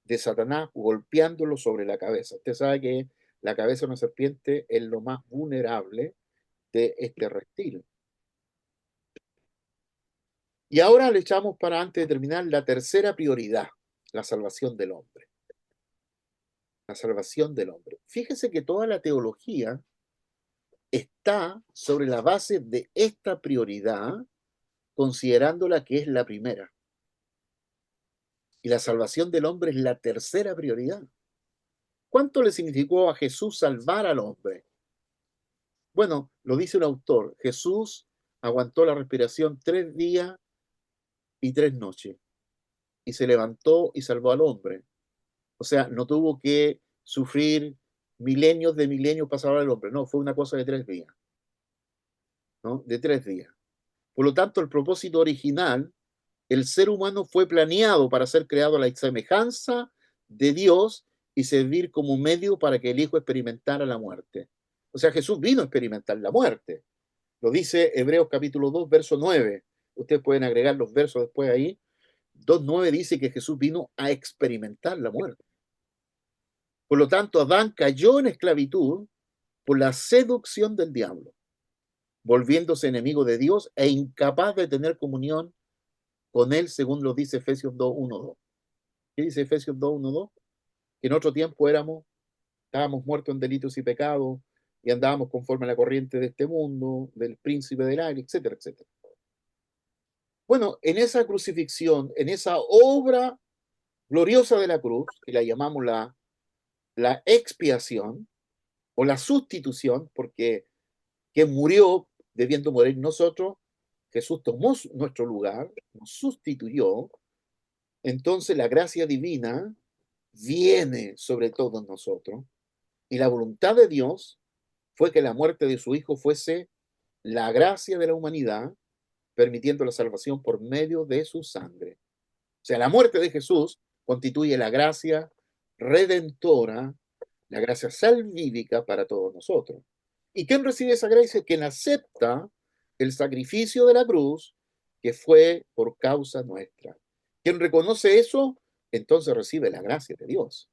de Satanás golpeándolo sobre la cabeza. Usted sabe que la cabeza de una serpiente es lo más vulnerable de este reptil. Y ahora le echamos para, antes de terminar, la tercera prioridad, la salvación del hombre. La salvación del hombre. Fíjese que toda la teología está sobre la base de esta prioridad, considerándola que es la primera. Y la salvación del hombre es la tercera prioridad. ¿Cuánto le significó a Jesús salvar al hombre? Bueno, lo dice un autor, Jesús aguantó la respiración 3 días y 3 noches y se levantó y salvó al hombre. O sea, no tuvo que sufrir milenios de milenios para salvar al hombre, no, fue una cosa de 3 días, ¿no? De 3 días. Por lo tanto, el propósito original, el ser humano fue planeado para ser creado a la semejanza de Dios y servir como medio para que el Hijo experimentara la muerte. O sea, Jesús vino a experimentar la muerte. Lo dice Hebreos capítulo 2, verso 9. Ustedes pueden agregar los versos después ahí. 2:9 dice que Jesús vino a experimentar la muerte. Por lo tanto, Adán cayó en esclavitud por la seducción del diablo, volviéndose enemigo de Dios e incapaz de tener comunión con él, según lo dice Efesios 2:1-2. ¿Qué dice Efesios 2:1-2? Que en otro tiempo estábamos muertos en delitos y pecados y andábamos conforme a la corriente de este mundo, del príncipe del aire, etcétera, etcétera. Bueno, en esa crucifixión, en esa obra gloriosa de la cruz, que la llamamos la expiación o la sustitución, porque quien murió debiendo morir nosotros, Jesús tomó nuestro lugar, nos sustituyó, entonces la gracia divina viene sobre todos nosotros y la voluntad de Dios fue que la muerte de su Hijo fuese la gracia de la humanidad, permitiendo la salvación por medio de su sangre. O sea, la muerte de Jesús constituye la gracia redentora, la gracia salvífica para todos nosotros. ¿Y quién recibe esa gracia? Quien acepta el sacrificio de la cruz que fue por causa nuestra. Quien reconoce eso, entonces recibe la gracia de Dios.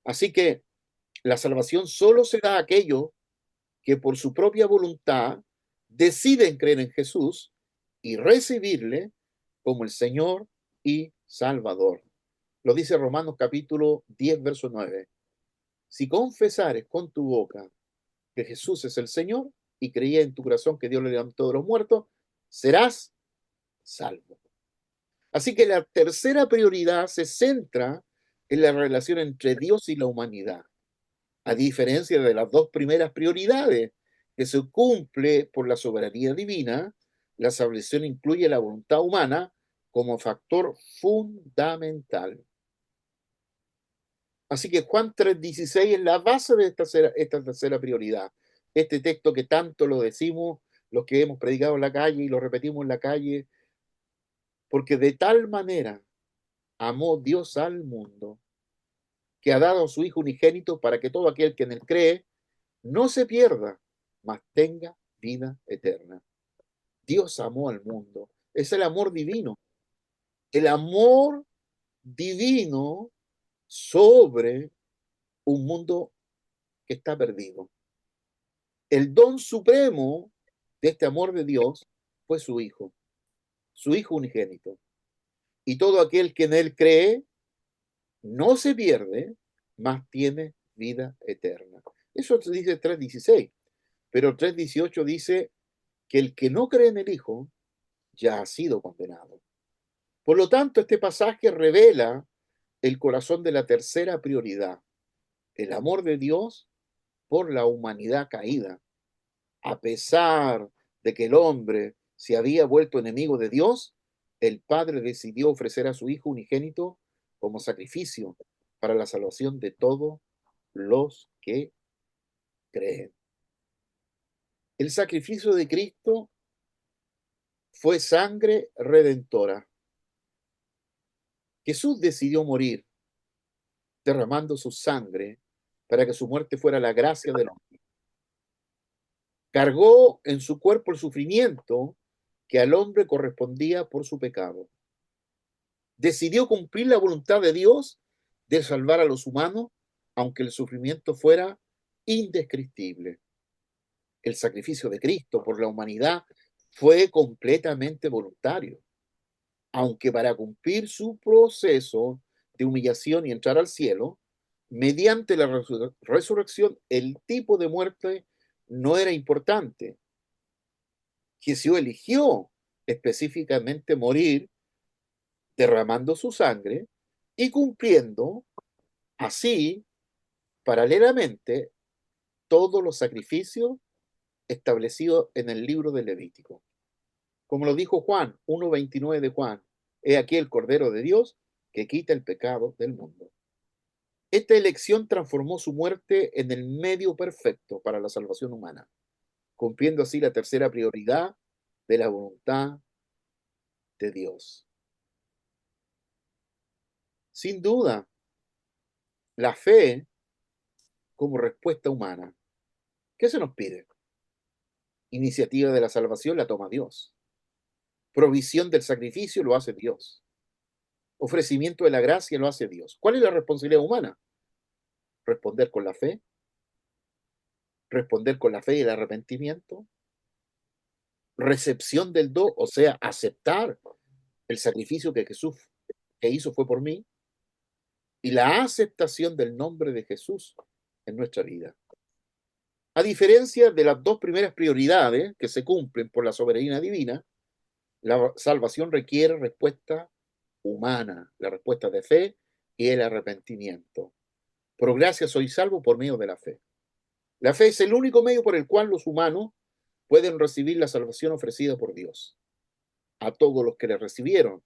Así que la salvación solo se da a aquellos que por su propia voluntad deciden creer en Jesús y recibirle como el Señor y Salvador. Lo dice Romanos capítulo 10, verso 9. Si confesares con tu boca que Jesús es el Señor y creías en tu corazón que Dios le levantó de los muertos, serás salvo. Así que la tercera prioridad se centra en la relación entre Dios y la humanidad, a diferencia de las dos primeras prioridades, que se cumple por la soberanía divina. La salvación incluye la voluntad humana como factor fundamental. Así que Juan 3:16 es la base de esta tercera prioridad. Este texto que tanto lo decimos, los que hemos predicado en la calle y lo repetimos en la calle, porque de tal manera amó Dios al mundo, que ha dado a su Hijo unigénito para que todo aquel que en él cree no se pierda, mas tenga vida eterna. Dios amó al mundo. Es el amor divino. El amor divino sobre un mundo que está perdido. El don supremo de este amor de Dios fue su Hijo unigénito. Y todo aquel que en él cree no se pierde, mas tiene vida eterna. Eso se dice 3:16, pero 3:18 dice que el que no cree en el Hijo ya ha sido condenado. Por lo tanto, este pasaje revela el corazón de la tercera prioridad, el amor de Dios por la humanidad caída. A pesar de que el hombre se había vuelto enemigo de Dios, el Padre decidió ofrecer a su Hijo unigénito como sacrificio para la salvación de todos los que creen. El sacrificio de Cristo fue sangre redentora. Jesús decidió morir derramando su sangre para que su muerte fuera la gracia del hombre. Cargó en su cuerpo el sufrimiento que al hombre correspondía por su pecado. Decidió cumplir la voluntad de Dios de salvar a los humanos, aunque el sufrimiento fuera indescriptible. El sacrificio de Cristo por la humanidad fue completamente voluntario, aunque para cumplir su proceso de humillación y entrar al cielo, mediante la resurrección, el tipo de muerte no era importante. Jesús eligió específicamente morir derramando su sangre y cumpliendo así, paralelamente, todos los sacrificios establecidos en el libro de Levítico. Como lo dijo Juan, 1:29 de Juan, he aquí el Cordero de Dios que quita el pecado del mundo. Esta elección transformó su muerte en el medio perfecto para la salvación humana, cumpliendo así la tercera prioridad de la voluntad de Dios. Sin duda, la fe como respuesta humana. ¿Qué se nos pide? Iniciativa de la salvación la toma Dios. Provisión del sacrificio lo hace Dios. Ofrecimiento de la gracia lo hace Dios. ¿Cuál es la responsabilidad humana? Responder con la fe. Responder con la fe y el arrepentimiento. Recepción del do, o sea, aceptar el sacrificio que Jesús que hizo fue por mí. Y la aceptación del nombre de Jesús en nuestra vida. A diferencia de las dos primeras prioridades que se cumplen por la soberanía divina, la salvación requiere respuesta humana, la respuesta de fe y el arrepentimiento. Por gracia soy salvo por medio de la fe. La fe es el único medio por el cual los humanos pueden recibir la salvación ofrecida por Dios. A todos los que le recibieron,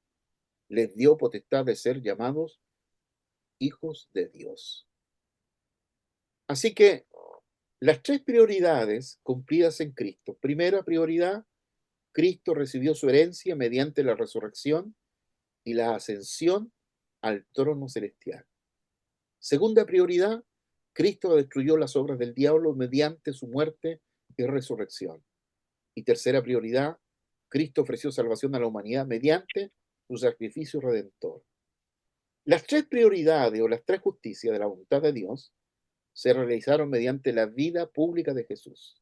les dio potestad de ser llamados hijos de Dios. Así que las tres prioridades cumplidas en Cristo. Primera prioridad, Cristo recibió su herencia mediante la resurrección y la ascensión al trono celestial. Segunda prioridad, Cristo destruyó las obras del diablo mediante su muerte y resurrección. Y tercera prioridad, Cristo ofreció salvación a la humanidad mediante su sacrificio redentor. Las tres prioridades o las tres justicias de la voluntad de Dios se realizaron mediante la vida pública de Jesús.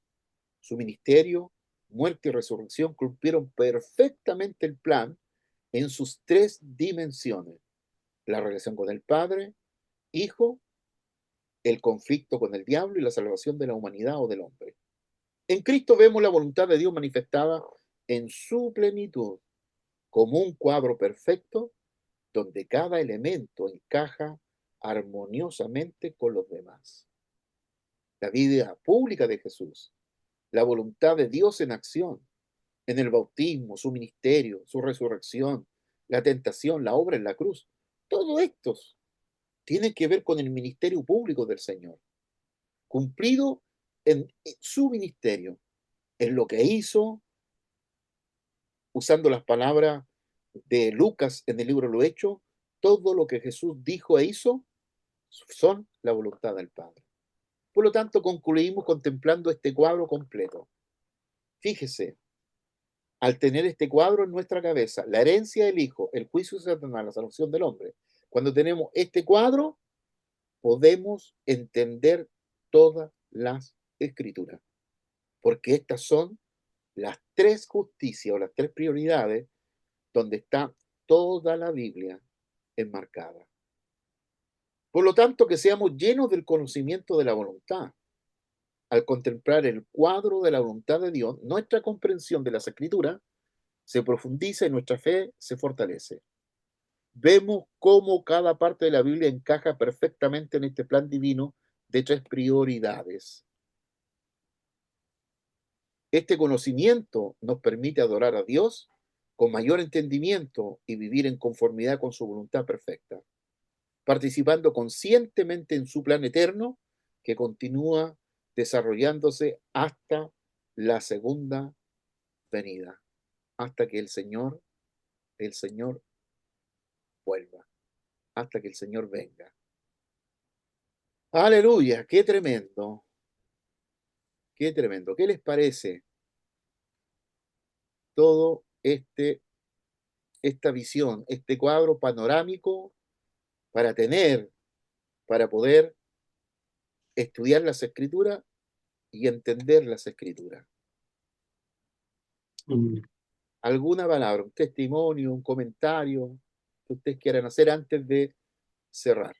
Su ministerio, muerte y resurrección cumplieron perfectamente el plan en sus tres dimensiones: la relación con el Padre, Hijo, el conflicto con el diablo y la salvación de la humanidad o del hombre. En Cristo vemos la voluntad de Dios manifestada en su plenitud, como un cuadro perfecto donde cada elemento encaja armoniosamente con los demás. La vida pública de Jesús, la voluntad de Dios en acción, en el bautismo, su ministerio, su resurrección, la tentación, la obra en la cruz, todo esto tiene que ver con el ministerio público del Señor, cumplido en su ministerio, en lo que hizo, usando las palabras de Lucas en el libro Lo Hecho, todo lo que Jesús dijo e hizo son la voluntad del Padre. Por lo tanto, concluimos contemplando este cuadro completo. Fíjese, al tener este cuadro en nuestra cabeza, la herencia del Hijo, el juicio de Satanás, la salvación del hombre, cuando tenemos este cuadro, podemos entender todas las escrituras, porque estas son las tres justicias o las tres prioridades donde está toda la Biblia enmarcada. Por lo tanto, que seamos llenos del conocimiento de la voluntad. Al contemplar el cuadro de la voluntad de Dios, nuestra comprensión de las escrituras se profundiza y nuestra fe se fortalece. Vemos cómo cada parte de la Biblia encaja perfectamente en este plan divino de tres prioridades. Este conocimiento nos permite adorar a Dios con mayor entendimiento y vivir en conformidad con su voluntad perfecta, participando conscientemente en su plan eterno que continúa desarrollándose hasta la segunda venida, hasta que el Señor vuelva, hasta que el Señor venga. Aleluya, qué tremendo, qué tremendo. ¿Qué les parece todo esta visión, este cuadro panorámico para tener, para poder estudiar las escrituras y entender las escrituras? ¿Alguna palabra, un testimonio, un comentario que ustedes quieran hacer antes de cerrar?